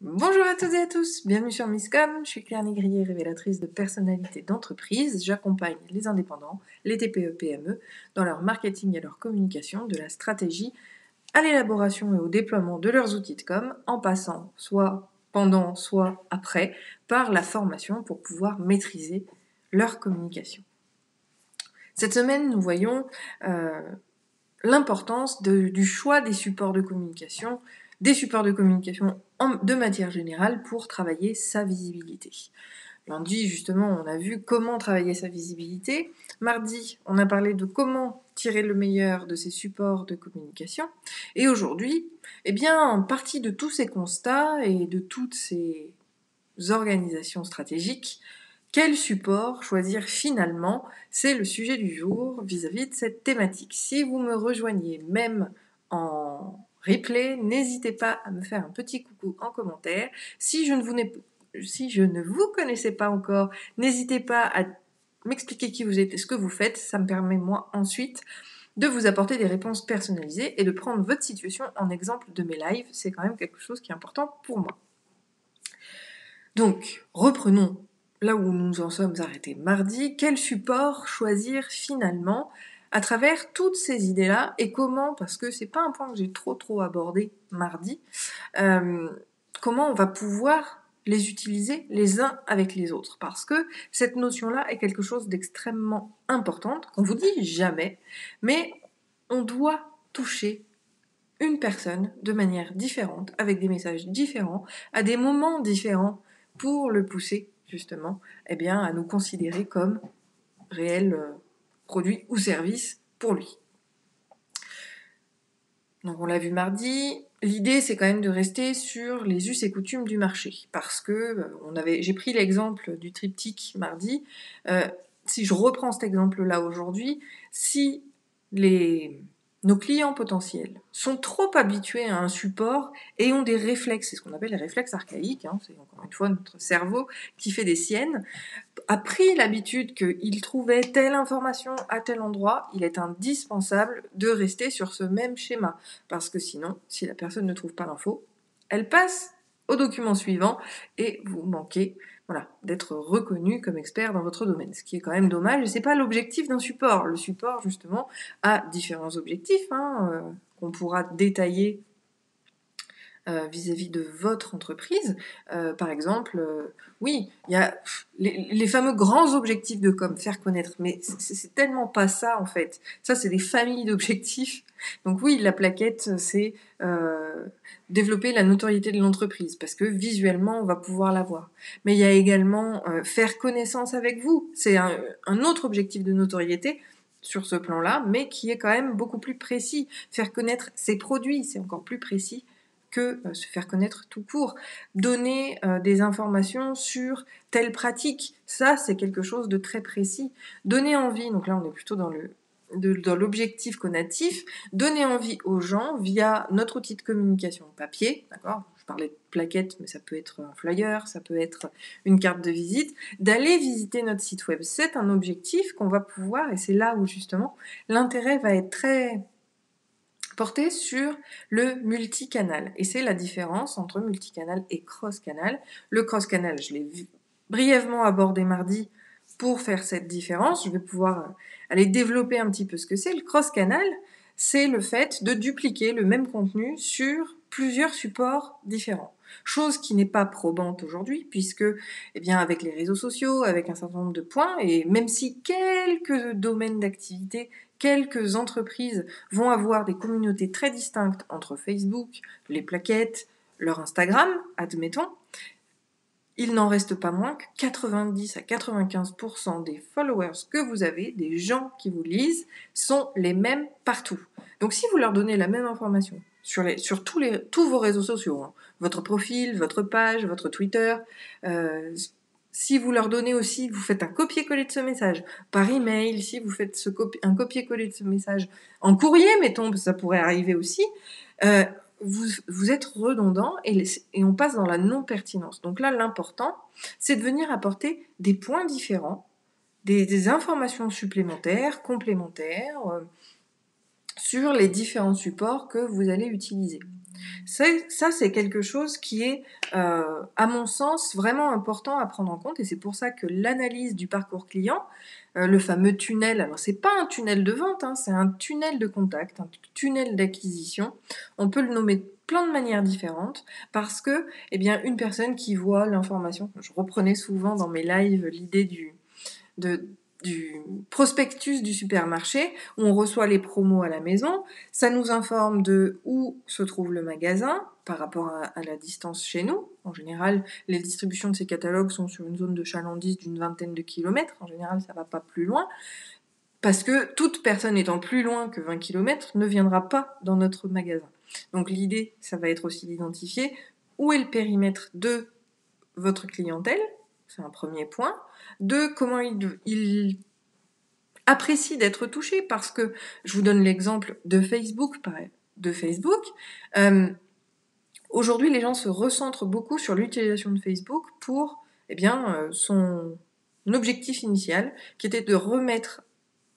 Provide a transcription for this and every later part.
Bonjour à toutes et à tous, bienvenue sur Misscom, je suis Claire Négrier, révélatrice de personnalités d'entreprise. J'accompagne les indépendants, les TPE-PME, dans leur marketing et leur communication, de la stratégie à l'élaboration et au déploiement de leurs outils de com, en passant soit pendant, soit après, par la formation pour pouvoir maîtriser leur communication. Cette semaine, nous voyons l'importance du choix des supports de communication de matière générale pour travailler sa visibilité. Lundi, justement, on a vu comment travailler sa visibilité. Mardi, on a parlé de comment tirer le meilleur de ces supports de communication. Et aujourd'hui, en partie de tous ces constats et de toutes ces organisations stratégiques, quel support choisir finalement? C'est le sujet du jour vis-à-vis de cette thématique. Si vous me rejoignez même en replay, n'hésitez pas à me faire un petit coucou en commentaire. Si je ne vous connaissais pas encore, n'hésitez pas à m'expliquer qui vous êtes et ce que vous faites. Ça me permet moi ensuite de vous apporter des réponses personnalisées et de prendre votre situation en exemple de mes lives. C'est quand même quelque chose qui est important pour moi. Donc, reprenons là où nous nous en sommes arrêtés mardi. Quel support choisir finalement à travers toutes ces idées-là et comment, parce que c'est pas un point que j'ai trop abordé mardi, comment on va pouvoir les utiliser les uns avec les autres, parce que cette notion-là est quelque chose d'extrêmement importante, qu'on vous dit jamais, mais on doit toucher une personne de manière différente, avec des messages différents, à des moments différents, pour le pousser justement à nous considérer comme réels produits ou services pour lui. Donc on l'a vu mardi, l'idée c'est quand même de rester sur les us et coutumes du marché, parce que j'ai pris l'exemple du triptyque mardi, si je reprends cet exemple-là aujourd'hui, si nos clients potentiels sont trop habitués à un support et ont des réflexes, c'est ce qu'on appelle les réflexes archaïques, c'est encore une fois notre cerveau qui fait des siennes, a pris l'habitude qu'il trouvait telle information à tel endroit, il est indispensable de rester sur ce même schéma. Parce que sinon, si la personne ne trouve pas l'info, elle passe au document suivant et vous manquez d'être reconnu comme expert dans votre domaine. Ce qui est quand même dommage et c'est pas l'objectif d'un support. Le support, justement, a différents objectifs qu'on pourra détailler vis-à-vis de votre entreprise. Par exemple, oui, il y a les fameux grands objectifs de com, faire connaître, mais c'est tellement pas ça en fait. Ça, c'est des familles d'objectifs. Donc oui, la plaquette, c'est développer la notoriété de l'entreprise, parce que visuellement, on va pouvoir la voir. Mais il y a également faire connaissance avec vous. C'est un autre objectif de notoriété sur ce plan-là, mais qui est quand même beaucoup plus précis. Faire connaître ses produits, c'est encore plus précis que se faire connaître tout court. Donner des informations sur telle pratique, ça c'est quelque chose de très précis. Donner envie, donc là on est plutôt dans l'objectif connatif, donner envie aux gens via notre outil de communication papier, d'accord ? Je parlais de plaquettes, mais ça peut être un flyer, ça peut être une carte de visite, d'aller visiter notre site web. C'est un objectif qu'on va pouvoir, et c'est là où justement l'intérêt va être très porté sur le multicanal. Et c'est la différence entre multicanal et cross-canal. Le cross-canal, je l'ai brièvement abordé mardi pour faire cette différence. Je vais pouvoir aller développer un petit peu ce que c'est. Le cross-canal, c'est le fait de dupliquer le même contenu sur plusieurs supports différents. Chose qui n'est pas probante aujourd'hui, puisque, avec les réseaux sociaux, avec un certain nombre de points, et même si quelques domaines d'activité, quelques entreprises vont avoir des communautés très distinctes entre Facebook, les plaquettes, leur Instagram, admettons, il n'en reste pas moins que 90 à 95% des followers que vous avez, des gens qui vous lisent, sont les mêmes partout. Donc si vous leur donnez la même information sur tous vos réseaux sociaux, votre profil, votre page, votre Twitter, si vous leur donnez aussi, vous faites un copier-coller de ce message par email, si vous faites un copier-coller de ce message en courrier, mettons, ça pourrait arriver aussi, vous êtes redondant et on passe dans la non-pertinence. Donc là, l'important, c'est de venir apporter des points différents, des informations supplémentaires, complémentaires, sur les différents supports que vous allez utiliser. Ça, c'est quelque chose qui est, à mon sens, vraiment important à prendre en compte et c'est pour ça que l'analyse du parcours client, le fameux tunnel, alors c'est pas un tunnel de vente, hein, c'est un tunnel de contact, un tunnel d'acquisition. On peut le nommer de plein de manières différentes parce que, eh bien, une personne qui voit l'information, je reprenais souvent dans mes lives l'idée de, du prospectus du supermarché où on reçoit les promos à la maison. Ça nous informe de où se trouve le magasin par rapport à la distance chez nous. En général, les distributions de ces catalogues sont sur une zone de chalandise d'une 20aine de kilomètres. En général, ça va pas plus loin. Parce que toute personne étant plus loin que 20 kilomètres ne viendra pas dans notre magasin. Donc l'idée, ça va être aussi d'identifier où est le périmètre de votre clientèle. C'est un premier point. Deux, comment il apprécie d'être touché, parce que je vous donne l'exemple de Facebook. Aujourd'hui, les gens se recentrent beaucoup sur l'utilisation de Facebook pour son objectif initial, qui était de remettre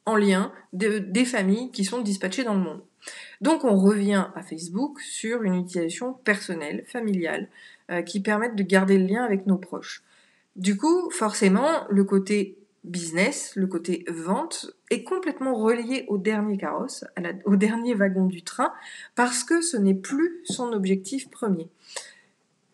en lien des familles qui sont dispatchées dans le monde. Donc on revient à Facebook sur une utilisation personnelle, familiale, qui permette de garder le lien avec nos proches. Du coup, forcément, le côté business, le côté vente, est complètement relié au dernier carrosse, au dernier wagon du train, parce que ce n'est plus son objectif premier.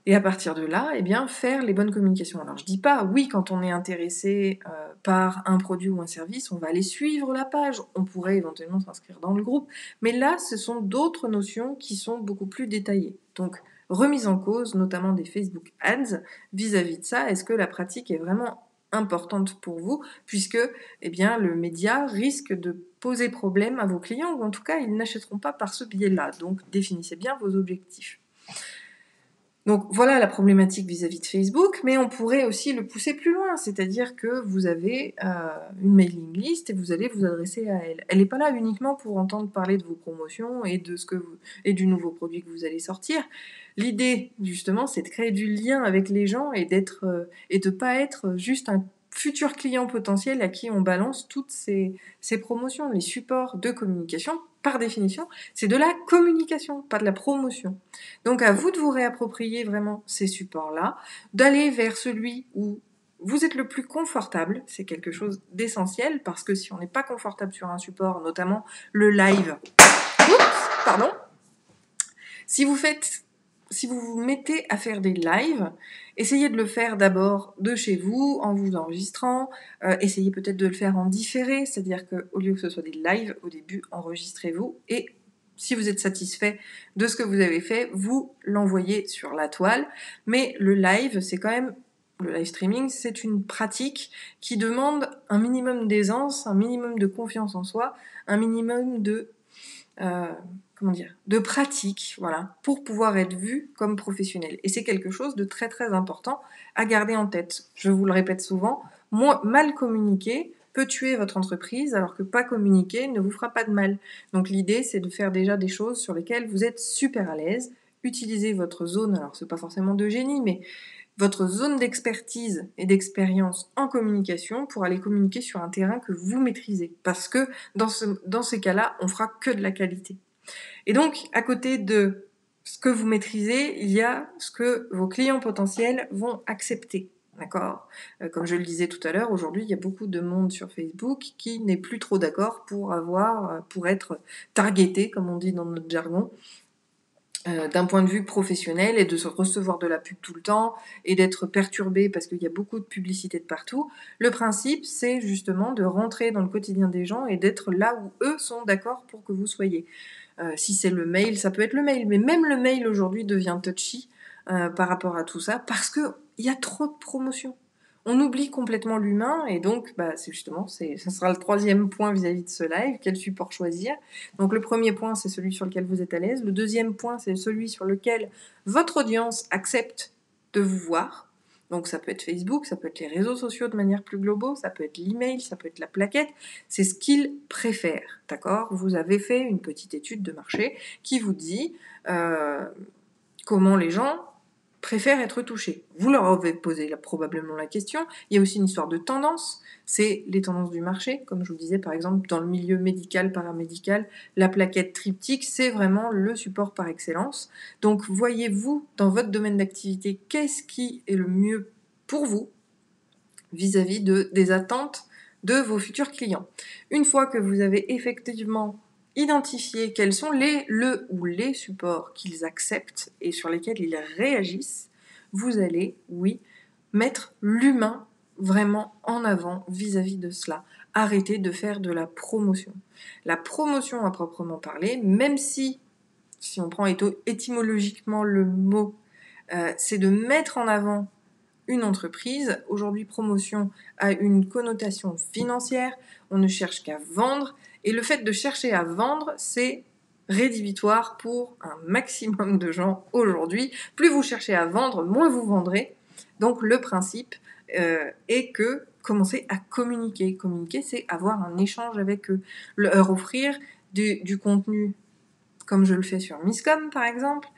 Et à partir de là, eh bien, faire les bonnes communications. Alors, je dis pas, oui, quand on est intéressé par un produit ou un service, on va aller suivre la page. On pourrait éventuellement s'inscrire dans le groupe. Mais là, ce sont d'autres notions qui sont beaucoup plus détaillées. Donc, remise en cause, notamment des Facebook Ads, vis-à-vis de ça, est-ce que la pratique est vraiment importante pour vous, puisque eh bien, le média risque de poser problème à vos clients, ou en tout cas, ils n'achèteront pas par ce biais-là. Donc, définissez bien vos objectifs. Donc voilà la problématique vis-à-vis de Facebook, mais on pourrait aussi le pousser plus loin, c'est-à-dire que vous avez une mailing list et vous allez vous adresser à elle. Elle n'est pas là uniquement pour entendre parler de vos promotions et et du nouveau produit que vous allez sortir. L'idée, justement, c'est de créer du lien avec les gens et de pas être juste un futur client potentiel à qui on balance toutes ces promotions. Les supports de communication, par définition, c'est de la communication, pas de la promotion. Donc à vous de vous réapproprier vraiment ces supports-là, d'aller vers celui où vous êtes le plus confortable, c'est quelque chose d'essentiel, parce que si on n'est pas confortable sur un support, notamment le live, si vous vous mettez à faire des lives, essayez de le faire d'abord de chez vous, en vous enregistrant, essayez peut-être de le faire en différé, c'est-à-dire qu'au lieu que ce soit des lives, au début, enregistrez-vous, et si vous êtes satisfait de ce que vous avez fait, vous l'envoyez sur la toile, mais le live, le live streaming, c'est une pratique qui demande un minimum d'aisance, un minimum de confiance en soi, un minimum de pratique, voilà, pour pouvoir être vu comme professionnel. Et c'est quelque chose de très très important à garder en tête. Je vous le répète souvent, mal communiquer peut tuer votre entreprise, alors que pas communiquer ne vous fera pas de mal. Donc l'idée, c'est de faire déjà des choses sur lesquelles vous êtes super à l'aise. Utilisez votre zone, alors c'est pas forcément de génie, mais votre zone d'expertise et d'expérience en communication pour aller communiquer sur un terrain que vous maîtrisez. Parce que dans ces cas-là, on fera que de la qualité. Et donc, à côté de ce que vous maîtrisez, il y a ce que vos clients potentiels vont accepter. D'accord ? Comme je le disais tout à l'heure, aujourd'hui, il y a beaucoup de monde sur Facebook qui n'est plus trop d'accord pour être targeté, comme on dit dans notre jargon, d'un point de vue professionnel et de se recevoir de la pub tout le temps et d'être perturbé parce qu'il y a beaucoup de publicité de partout. Le principe, c'est justement de rentrer dans le quotidien des gens et d'être là où eux sont d'accord pour que vous soyez. Si c'est le mail, ça peut être le mail, mais même le mail aujourd'hui devient touchy par rapport à tout ça parce que il y a trop de promotions. On oublie complètement l'humain et donc ça sera le troisième point vis-à-vis de ce live, quel support choisir. Donc le premier point, c'est celui sur lequel vous êtes à l'aise. Le deuxième point, c'est celui sur lequel votre audience accepte de vous voir. Donc ça peut être Facebook, ça peut être les réseaux sociaux de manière plus globale, ça peut être l'email, ça peut être la plaquette. C'est ce qu'ils préfèrent, d'accord ? Vous avez fait une petite étude de marché qui vous dit comment les gens préfèrent être touchés. Vous leur avez posé probablement la question. Il y a aussi une histoire de tendance. C'est les tendances du marché. Comme je vous disais, par exemple, dans le milieu médical, paramédical, la plaquette triptyque, c'est vraiment le support par excellence. Donc, voyez-vous, dans votre domaine d'activité, qu'est-ce qui est le mieux pour vous vis-à-vis des attentes de vos futurs clients. Une fois que vous avez effectivement identifié quels sont le ou les supports qu'ils acceptent et sur lesquels ils réagissent, vous allez, oui, mettre l'humain vraiment en avant vis-à-vis de cela. Arrêtez de faire de la promotion. La promotion à proprement parler, même si on prend étymologiquement le mot, c'est de mettre en avant une entreprise. Aujourd'hui, promotion a une connotation financière, on ne cherche qu'à vendre, et le fait de chercher à vendre, c'est rédhibitoire pour un maximum de gens aujourd'hui. Plus vous cherchez à vendre, moins vous vendrez. Donc le principe est que commencez à communiquer. Communiquer, c'est avoir un échange avec eux, leur offrir du contenu, comme je le fais sur Misscom par exemple,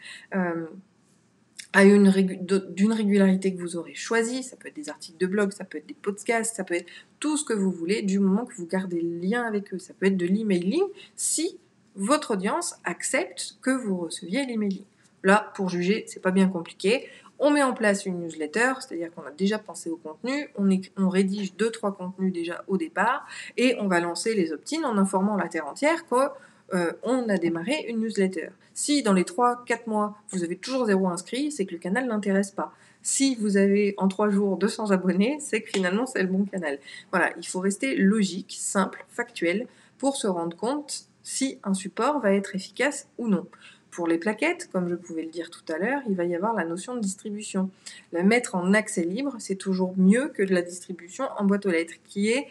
d'une régularité que vous aurez choisie. Ça peut être des articles de blog, ça peut être des podcasts, ça peut être tout ce que vous voulez, du moment que vous gardez le lien avec eux. Ça peut être de l'emailing, si votre audience accepte que vous receviez l'emailing. Là, pour juger, c'est pas bien compliqué. On met en place une newsletter, c'est-à-dire qu'on a déjà pensé au contenu, on rédige 2-3 contenus déjà au départ, et on va lancer les opt-in en informant la terre entière qu'on a démarré une newsletter. Si dans les 3-4 mois, vous avez toujours 0 inscrit, c'est que le canal ne l'intéresse pas. Si vous avez en 3 jours 200 abonnés, c'est que finalement c'est le bon canal. Voilà, il faut rester logique, simple, factuel, pour se rendre compte si un support va être efficace ou non. Pour les plaquettes, comme je pouvais le dire tout à l'heure, il va y avoir la notion de distribution. La mettre en accès libre, c'est toujours mieux que de la distribution en boîte aux lettres, qui est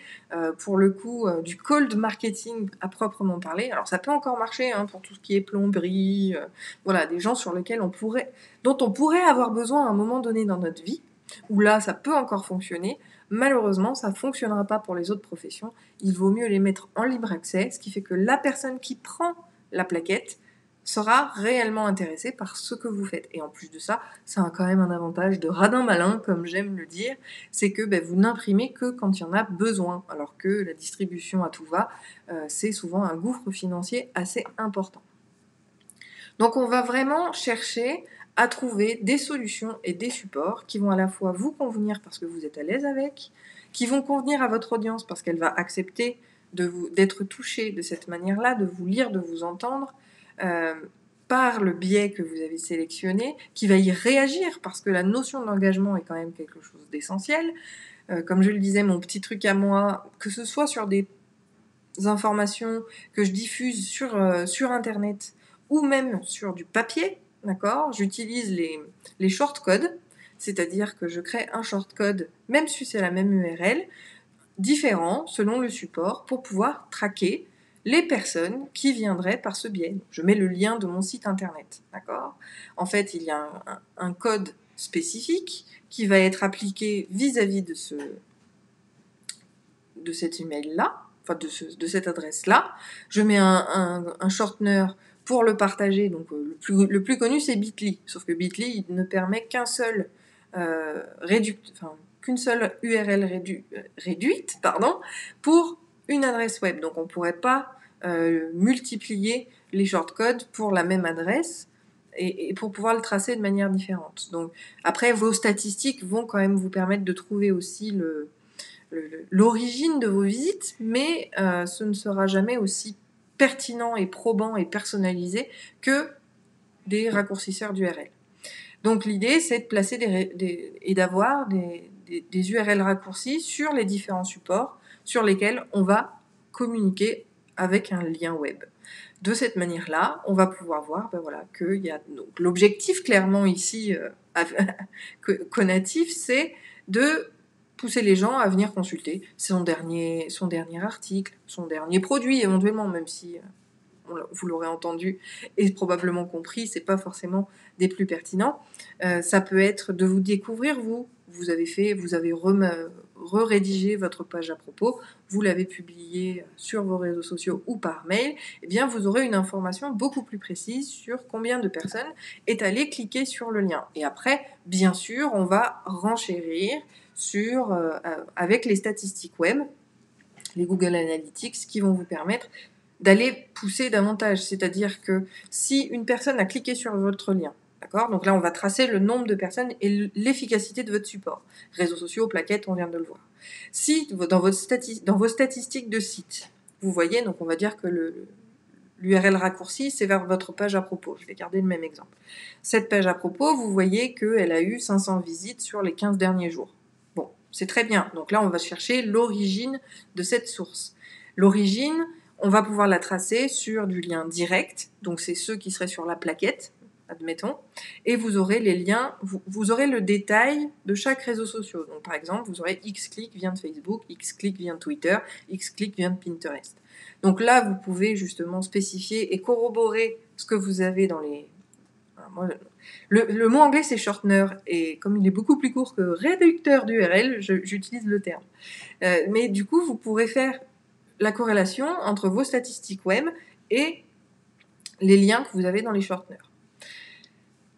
pour le coup du cold marketing à proprement parler. Alors ça peut encore marcher pour tout ce qui est plomberie, voilà, des gens dont on pourrait avoir besoin à un moment donné dans notre vie, où là ça peut encore fonctionner. Malheureusement, ça ne fonctionnera pas pour les autres professions. Il vaut mieux les mettre en libre accès, ce qui fait que la personne qui prend la plaquette sera réellement intéressé par ce que vous faites. Et en plus de ça, ça a quand même un avantage de radin malin, comme j'aime le dire, c'est que vous n'imprimez que quand il y en a besoin, alors que la distribution à tout va, c'est souvent un gouffre financier assez important. Donc on va vraiment chercher à trouver des solutions et des supports qui vont à la fois vous convenir parce que vous êtes à l'aise avec, qui vont convenir à votre audience parce qu'elle va accepter d'être touchée de cette manière-là, de vous lire, de vous entendre, par le biais que vous avez sélectionné, qui va y réagir parce que la notion d'engagement est quand même quelque chose d'essentiel. Comme je le disais, mon petit truc à moi, que ce soit sur des informations que je diffuse sur Internet ou même sur du papier, d'accord, j'utilise les shortcodes, c'est-à-dire que je crée un shortcode, même si c'est la même URL, différent selon le support pour pouvoir traquer les personnes qui viendraient par ce biais. Je mets le lien de mon site internet, d'accord ? En fait, il y a un code spécifique qui va être appliqué vis-à-vis de cet email-là, enfin de cette adresse-là. Je mets un shortener pour le partager, donc le plus connu c'est Bitly, sauf que Bitly il ne permet qu'une seule URL réduite pour une adresse web. Donc on ne pourrait pas multiplier les shortcodes pour la même adresse et pour pouvoir le tracer de manière différente. Donc après, vos statistiques vont quand même vous permettre de trouver aussi l'origine de vos visites, mais ce ne sera jamais aussi pertinent et probant et personnalisé que des raccourcisseurs d'URL. Donc l'idée, c'est de placer et d'avoir des URL raccourcis sur les différents supports sur lesquels on va communiquer avec un lien web. De cette manière-là, on va pouvoir voir qu'il y a donc l'objectif clairement ici conatif, c'est de pousser les gens à venir consulter son dernier article, son dernier produit éventuellement, même si vous l'aurez entendu et probablement compris, c'est pas forcément des plus pertinents. Ça peut être de vous découvrir, vous avez re-rédigez votre page à propos, vous l'avez publiée sur vos réseaux sociaux ou par mail, eh bien vous aurez une information beaucoup plus précise sur combien de personnes est allé cliquer sur le lien. Et après, bien sûr, on va renchérir avec les statistiques web, les Google Analytics, qui vont vous permettre d'aller pousser davantage. C'est-à-dire que si une personne a cliqué sur votre lien, d'accord ? Donc là, on va tracer le nombre de personnes et l'efficacité de votre support. Réseaux sociaux, plaquettes, on vient de le voir. Si dans vos statistiques de site, vous voyez, donc on va dire que l'URL raccourci, c'est vers votre page à propos. Je vais garder le même exemple. Cette page à propos, vous voyez qu'elle a eu 500 visites sur les 15 derniers jours. Bon, c'est très bien. Donc là, on va chercher l'origine de cette source. L'origine, on va pouvoir la tracer sur du lien direct, donc c'est ceux qui seraient sur la plaquette, admettons, et vous aurez les liens, vous aurez le détail de chaque réseau social. Donc par exemple, vous aurez X-click vient de Facebook, X-click vient de Twitter, X-click vient de Pinterest. Donc là, vous pouvez justement spécifier et corroborer ce que vous avez dans les... Le mot anglais c'est shortener, et comme il est beaucoup plus court que réducteur d'URL, j'utilise le terme. Mais du coup, vous pourrez faire la corrélation entre vos statistiques web et les liens que vous avez dans les shorteners.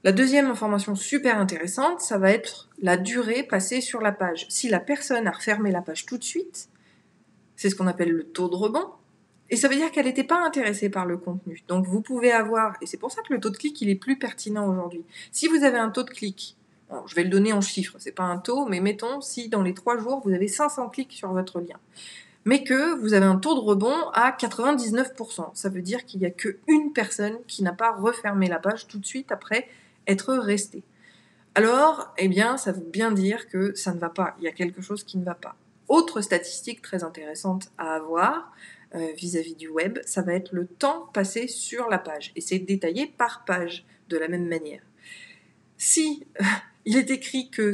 La deuxième information super intéressante, ça va être la durée passée sur la page. Si la personne a refermé la page tout de suite, c'est ce qu'on appelle le taux de rebond, et ça veut dire qu'elle n'était pas intéressée par le contenu. Donc vous pouvez avoir, et c'est pour ça que le taux de clic, il est plus pertinent aujourd'hui. Si vous avez un taux de clic, bon, je vais le donner en chiffres, c'est pas un taux, mais mettons si dans les 3 jours, vous avez 500 clics sur votre lien, mais que vous avez un taux de rebond à 99%. Ça veut dire qu'il n'y a qu'une personne qui n'a pas refermé la page tout de suite après être restée. Alors, eh bien, ça veut bien dire que ça ne va pas, il y a quelque chose qui ne va pas. Autre statistique très intéressante à avoir vis-à-vis du web, ça va être le temps passé sur la page. Et c'est détaillé par page, de la même manière. Si il est écrit que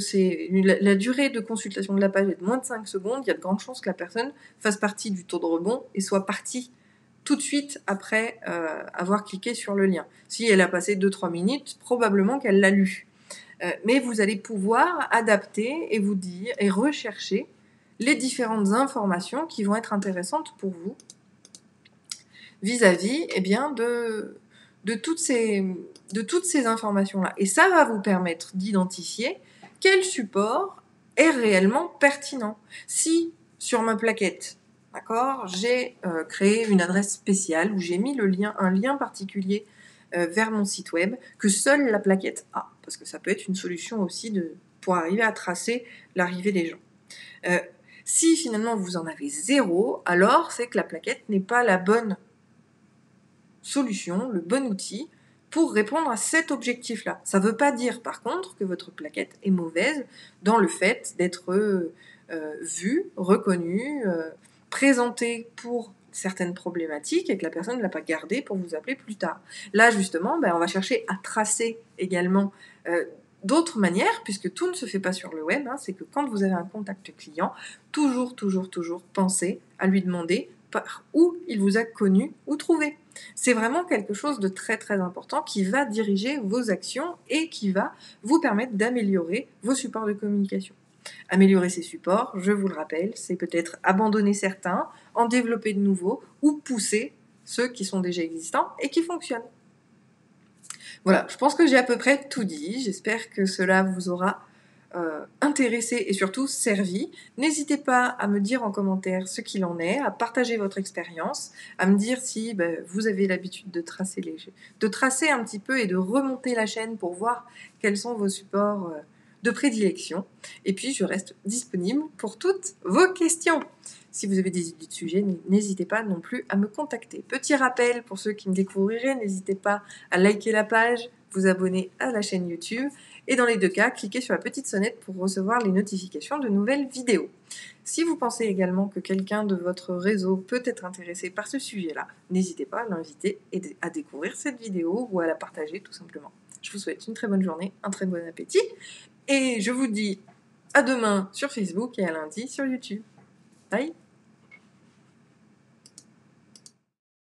la durée de consultation de la page est de moins de 5 secondes, il y a de grandes chances que la personne fasse partie du taux de rebond et soit partie tout de suite après avoir cliqué sur le lien. Si elle a passé 2-3 minutes, probablement qu'elle l'a lu. Mais vous allez pouvoir adapter et vous dire et rechercher les différentes informations qui vont être intéressantes pour vous vis-à-vis eh bien, de toutes ces informations-là. Et ça va vous permettre d'identifier quel support est réellement pertinent. Si sur ma plaquette, d'accord, j'ai créé une adresse spéciale où j'ai mis un lien particulier vers mon site web que seule la plaquette a, parce que ça peut être une solution aussi pour arriver à tracer l'arrivée des gens. Si finalement vous en avez 0, alors c'est que la plaquette n'est pas la bonne solution, le bon outil pour répondre à cet objectif-là. Ça ne veut pas dire par contre que votre plaquette est mauvaise dans le fait d'être vue, reconnue, présentée pour certaines problématiques et que la personne ne l'a pas gardée pour vous appeler plus tard. Là justement, on va chercher à tracer également d'autres manières, puisque tout ne se fait pas sur le web, c'est que quand vous avez un contact client, toujours pensez à lui demander par où il vous a connu ou trouvé. C'est vraiment quelque chose de très très important qui va diriger vos actions et qui va vous permettre d'améliorer vos supports de communication. Améliorer ces supports, je vous le rappelle, c'est peut-être abandonner certains, en développer de nouveaux ou pousser ceux qui sont déjà existants et qui fonctionnent. Voilà, je pense que j'ai à peu près tout dit. J'espère que cela vous aura intéressé et surtout servi. N'hésitez pas à me dire en commentaire ce qu'il en est, à partager votre expérience, à me dire si vous avez l'habitude de tracer un petit peu et de remonter la chaîne pour voir quels sont vos supports de prédilection. Et puis je reste disponible pour toutes vos questions. Si vous avez des idées de sujets, n'hésitez pas non plus à me contacter. Petit rappel pour ceux qui me découvriraient, n'hésitez pas à liker la page, vous abonner à la chaîne YouTube et dans les deux cas, cliquez sur la petite sonnette pour recevoir les notifications de nouvelles vidéos. Si vous pensez également que quelqu'un de votre réseau peut être intéressé par ce sujet-là, n'hésitez pas à l'inviter et à découvrir cette vidéo ou à la partager tout simplement. Je vous souhaite une très bonne journée, un très bon appétit et je vous dis à demain sur Facebook et à lundi sur YouTube. Bye!